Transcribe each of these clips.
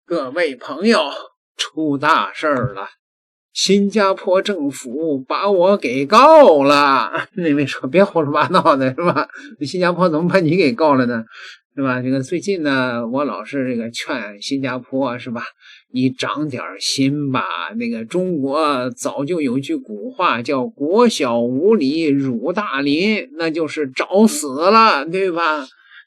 各位朋友，出大事儿了！新加坡政府把我给告了。那位说别胡说八道的是吧？新加坡怎么把你给告了呢？是吧？这个最近呢，我老是这个劝新加坡是吧？你长点心吧。那个中国早就有句古话叫“国小无礼辱大邻”，那就是找死了，对吧？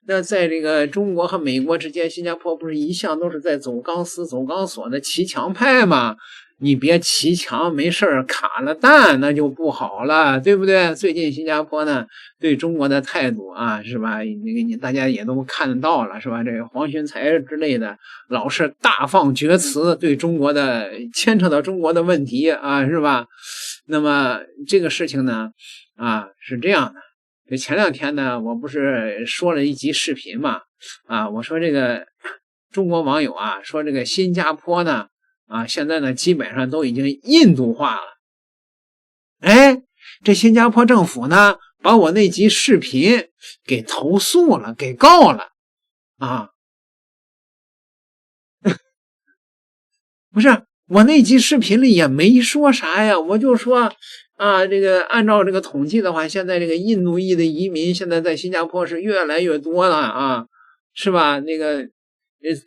那在这个中国和美国之间，新加坡不是一向都是在走钢丝走钢索的骑墙派吗？你别骑墙没事卡了蛋，那就不好了，对不对？最近新加坡呢对中国的态度啊，是吧？大家也都看得到了，是吧？这个黄循财之类的老是大放厥词，对中国的牵扯到中国的问题啊，是吧？那么这个事情呢是这样的。前两天呢，我不是说了一集视频嘛，我说这个中国网友说这个新加坡呢，现在呢基本上都已经印度化了。哎，这新加坡政府呢，把我那集视频给投诉了，给告了不是，我那集视频里也没说啥呀，我就说这个按照这个统计的话，现在这个印度裔的移民现在在新加坡是越来越多了是吧？那个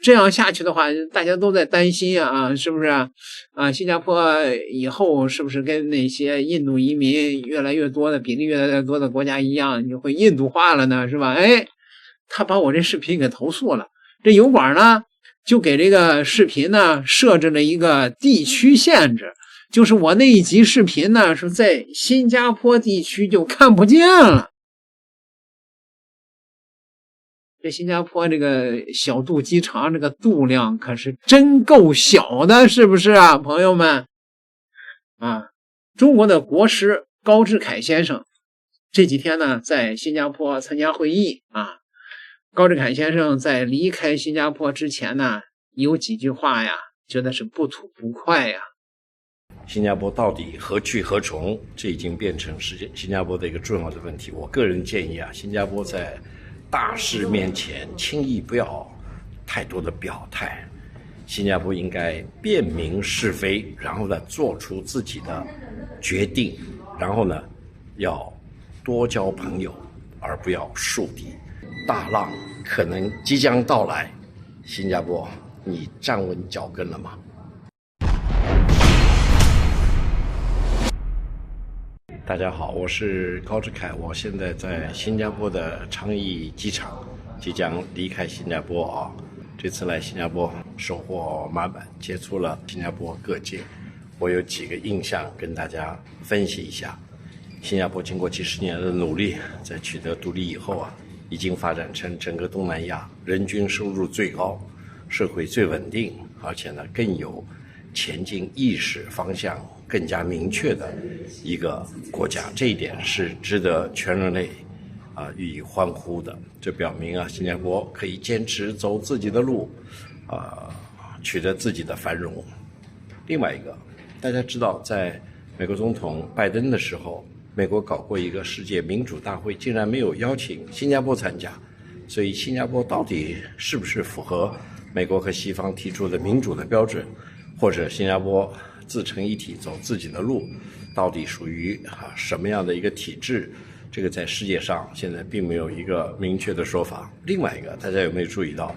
这样下去的话，大家都在担心是不是新加坡以后是不是跟那些印度移民越来越多的比例越来越多的国家一样，就会印度化了呢？是吧？哎，他把我这视频给投诉了，这油管呢就给这个视频呢设置了一个地区限制。就是我那一集视频呢是在新加坡地区就看不见了。这新加坡这个小肚鸡肠这个肚量可是真够小的，是不是朋友们中国的国师高志凯先生这几天呢在新加坡参加会议高志凯先生在离开新加坡之前呢有几句话觉得是不吐不快新加坡到底何去何从？这已经变成新加坡的一个重要的问题。我个人建议新加坡在大事面前轻易不要太多的表态。新加坡应该辨明是非，然后呢做出自己的决定，然后呢要多交朋友，而不要树敌。大浪可能即将到来，新加坡，你站稳脚跟了吗？大家好，我是高志凯，我现在在新加坡的樟宜机场，即将离开新加坡这次来新加坡收获满满，接触了新加坡各界，我有几个印象跟大家分析一下。新加坡经过几十年的努力，在取得独立以后已经发展成整个东南亚人均收入最高、社会最稳定，而且呢更有前进意识方向更加明确的一个国家，这一点是值得全人类予以欢呼的。这表明新加坡可以坚持走自己的路，取得自己的繁荣。另外一个，大家知道，在美国总统拜登的时候，美国搞过一个世界民主大会，竟然没有邀请新加坡参加。所以新加坡到底是不是符合美国和西方提出的民主的标准，或者新加坡自成一体走自己的路，到底属于什么样的一个体制？这个在世界上现在并没有一个明确的说法。另外一个，大家有没有注意到，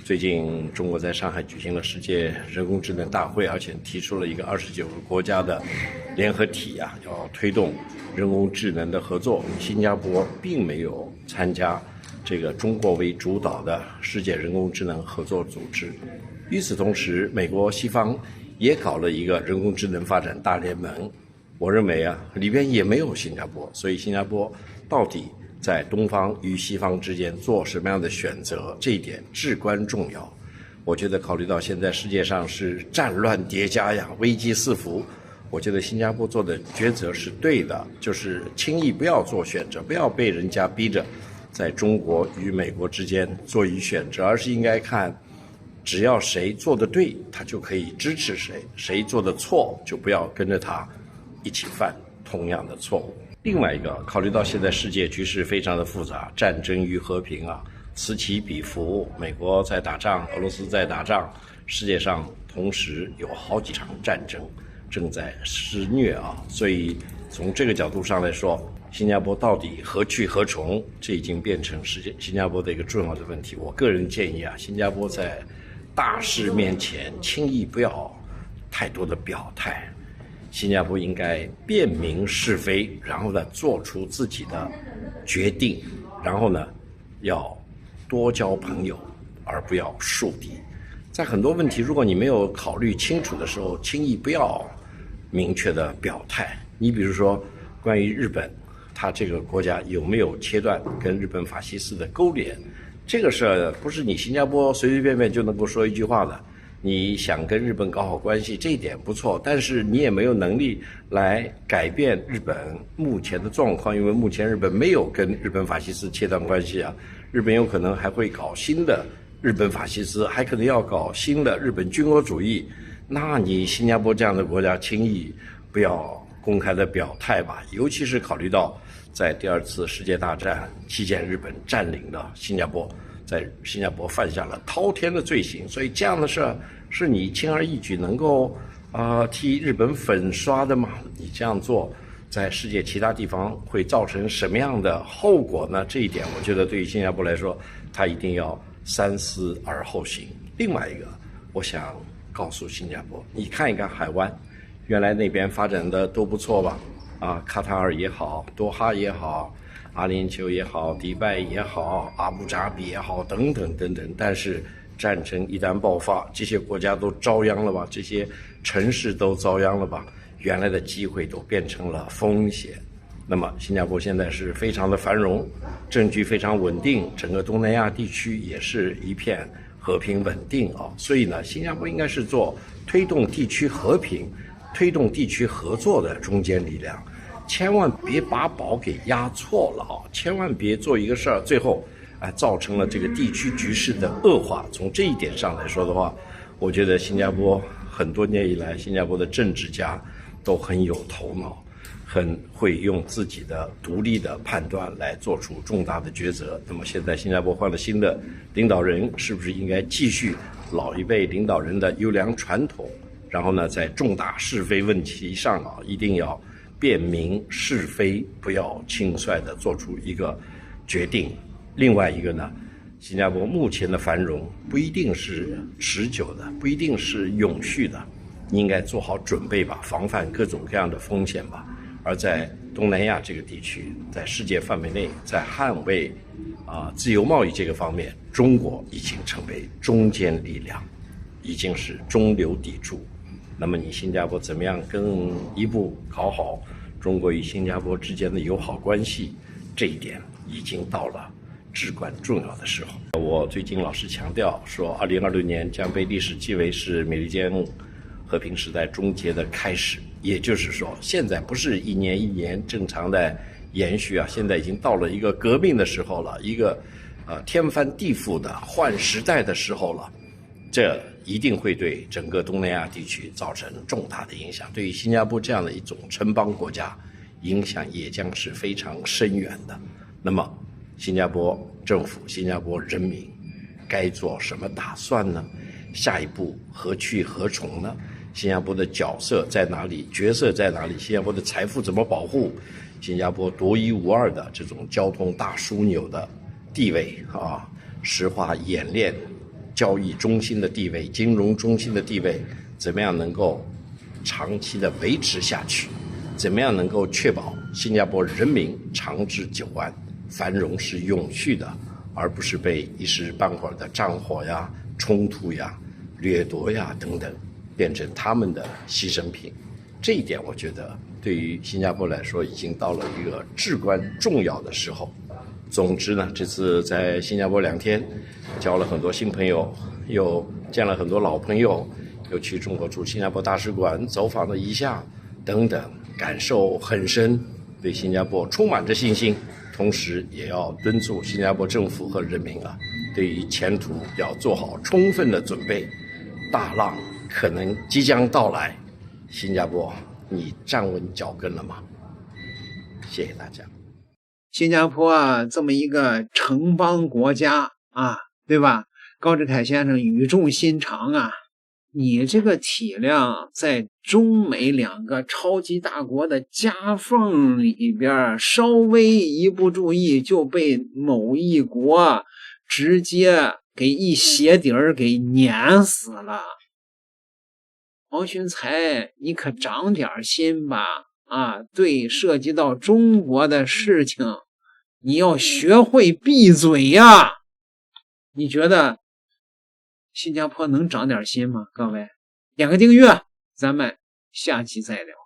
最近中国在上海举行了世界人工智能大会，而且提出了一个29个国家的联合体要推动人工智能的合作。新加坡并没有参加这个中国为主导的世界人工智能合作组织。与此同时，美国西方也搞了一个人工智能发展大联盟，我认为里边也没有新加坡，所以新加坡到底在东方与西方之间做什么样的选择，这一点至关重要。我觉得考虑到现在世界上是战乱叠加危机四伏，我觉得新加坡做的抉择是对的，就是轻易不要做选择，不要被人家逼着在中国与美国之间做一选择，而是应该看只要谁做的对，他就可以支持谁，谁做的错就不要跟着他一起犯同样的错误。另外一个，考虑到现在世界局势非常的复杂，战争与和平此起彼伏，美国在打仗，俄罗斯在打仗，世界上同时有好几场战争正在肆虐啊。所以从这个角度上来说，新加坡到底何去何从，这已经变成新加坡的一个重要的问题。我个人建议啊，新加坡在大事面前轻易不要太多的表态，新加坡应该辨明是非，然后呢做出自己的决定，然后呢要多交朋友，而不要树敌。在很多问题，如果你没有考虑清楚的时候，轻易不要明确的表态。你比如说，关于日本，它这个国家有没有切断跟日本法西斯的勾连，这个事儿不是你新加坡随随便便就能够说一句话的。你想跟日本搞好关系，这一点不错，但是你也没有能力来改变日本目前的状况，因为目前日本没有跟日本法西斯切断关系啊，日本有可能还会搞新的日本法西斯，还可能要搞新的日本军国主义。那你新加坡这样的国家轻易不要公开的表态吧，尤其是考虑到在第二次世界大战期间日本占领了新加坡，在新加坡犯下了滔天的罪行，所以这样的事是你轻而易举能够替日本粉刷的吗？你这样做在世界其他地方会造成什么样的后果呢？这一点我觉得对于新加坡来说，他一定要三思而后行。另外一个，我想告诉新加坡，你看一看海湾，原来那边发展的都不错吧？卡塔尔也好，多哈也好，阿联酋也好，迪拜也好，阿布扎比也好，等等等等。但是战争一旦爆发，这些国家都遭殃了吧？这些城市都遭殃了吧？原来的机会都变成了风险。那么新加坡现在是非常的繁荣，政局非常稳定，整个东南亚地区也是一片和平稳定啊。所以呢，新加坡应该是做推动地区和平、推动地区合作的中坚力量。千万别把宝给压错了啊！千万别做一个事儿，最后造成了这个地区局势的恶化。从这一点上来说的话，我觉得新加坡很多年以来，新加坡的政治家都很有头脑，很会用自己的独立的判断来做出重大的抉择。那么现在新加坡换了新的领导人，是不是应该继续老一辈领导人的优良传统？然后呢，在重大是非问题上一定要辨明是非，不要轻率地做出一个决定。另外一个呢，新加坡目前的繁荣不一定是持久的，不一定是永续的，你应该做好准备吧，防范各种各样的风险吧。而在东南亚这个地区，在世界范围内，在捍卫自由贸易这个方面，中国已经成为中坚力量，已经是中流砥柱。那么你新加坡怎么样更一步搞好中国与新加坡之间的友好关系，这一点已经到了至关重要的时候。我最近老是强调说，2026年将被历史记为是美利坚和平时代终结的开始，也就是说，现在不是一年一年正常的延续啊，现在已经到了一个革命的时候了，一个天翻地覆的换时代的时候了。这一定会对整个东南亚地区造成重大的影响，对于新加坡这样的一种城邦国家，影响也将是非常深远的。那么新加坡政府、新加坡人民该做什么打算呢？下一步何去何从呢？新加坡的角色在哪里？角色在哪里？新加坡的财富怎么保护？新加坡独一无二的这种交通大枢纽的地位石化冶炼交易中心的地位、金融中心的地位，怎么样能够长期的维持下去？怎么样能够确保新加坡人民长治久安，繁荣是永续的，而不是被一时半会儿的战火呀、冲突呀、掠夺呀等等变成他们的牺牲品。这一点我觉得对于新加坡来说已经到了一个至关重要的时候。总之呢，这次在新加坡2天，交了很多新朋友，又见了很多老朋友，又去中国驻新加坡大使馆走访了一下，等等，感受很深，对新加坡充满着信心。同时也要敦促新加坡政府和人民对于前途要做好充分的准备，大浪可能即将到来。新加坡，你站稳脚跟了吗？谢谢大家。新加坡这么一个城邦国家啊，对吧？高志凯先生语重心长啊，你这个体量在中美两个超级大国的夹缝里边，稍微一不注意就被某一国直接给一鞋底儿给碾死了。王群才，你可长点心吧！啊，对涉及到中国的事情，你要学会闭嘴呀！你觉得新加坡能长点心吗？各位，点个订阅，咱们下期再聊。